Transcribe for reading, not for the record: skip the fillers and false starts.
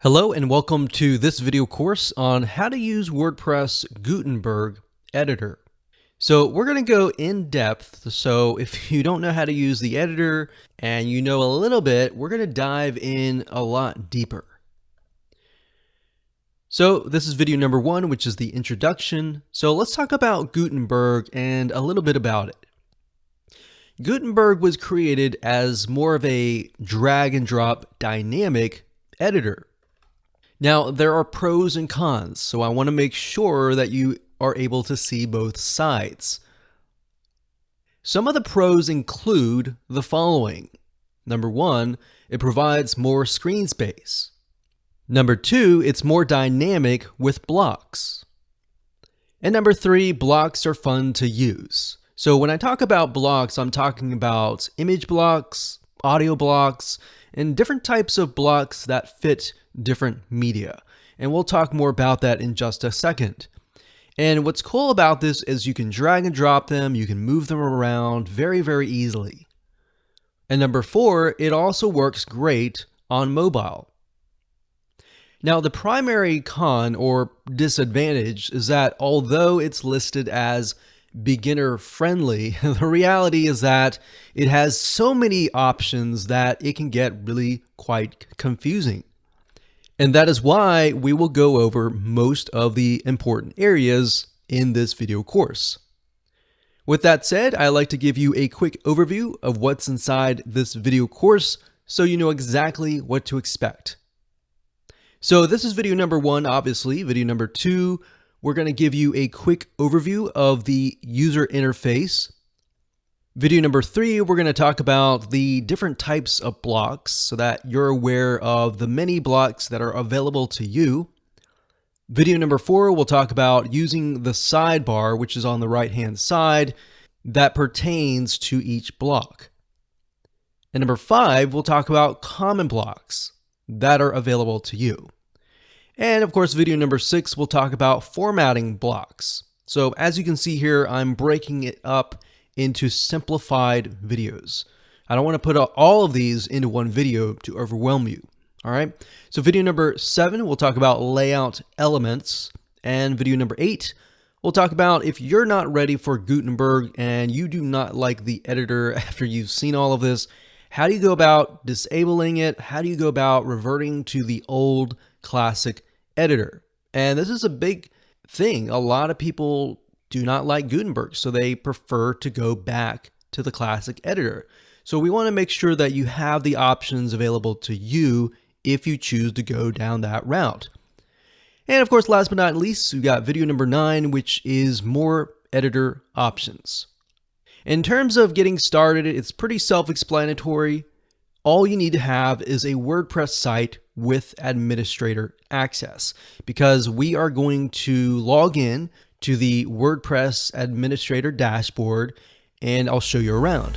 Hello and welcome to this video course on how to use WordPress Gutenberg editor. So we're going to go in depth. So if you don't know how to use the editor and you know a little bit, we're going to dive in a lot deeper. So this is video number 1, which is the introduction. So let's talk about Gutenberg and a little bit about it. Gutenberg was created as more of a drag and drop dynamic editor. Now, there are pros and cons, so I want to make sure that you are able to see both sides. Some of the pros include the following. Number 1, it provides more screen space. Number 2, it's more dynamic with blocks. And number 3, blocks are fun to use. So when I talk about blocks, I'm talking about image blocks, audio blocks, and different types of blocks that fit different media. And we'll talk more about that in just a second. And what's cool about this is you can drag and drop them, you can move them around very, very easily. And number 4, it also works great on mobile. Now, the primary con or disadvantage is that although it's listed as beginner friendly, the reality is that it has so many options that it can get really quite confusing. And that is why we will go over most of the important areas in this video course. With that said, I like to give you a quick overview of what's inside this video course so you know exactly what to expect. So this is video number 1, obviously. Video number 2, we're going to give you a quick overview of the user interface. Video number 3, we're going to talk about the different types of blocks so that you're aware of the many blocks that are available to you. Video number 4, we'll talk about using the sidebar, which is on the right-hand side, that pertains to each block. And number 5, we'll talk about common blocks that are available to you. And of course, video number 6, we'll talk about formatting blocks. So as you can see here, I'm breaking it up into simplified videos. I don't want to put all of these into one video to overwhelm you. All right. So video number 7, we'll talk about layout elements. And video number 8, we'll talk about if you're not ready for Gutenberg and you do not like the editor after you've seen all of this, how do you go about disabling it? How do you go about reverting to the old classic editor? And this is a big thing. A lot of people do not like Gutenberg, so they prefer to go back to the classic editor. So we want to make sure that you have the options available to you if you choose to go down that route. And of course, last but not least, we've got video number 9, which is more editor options. In terms of getting started, it's pretty self-explanatory. All you need to have is a WordPress site with administrator access, because we are going to log in to the WordPress administrator dashboard and I'll show you around.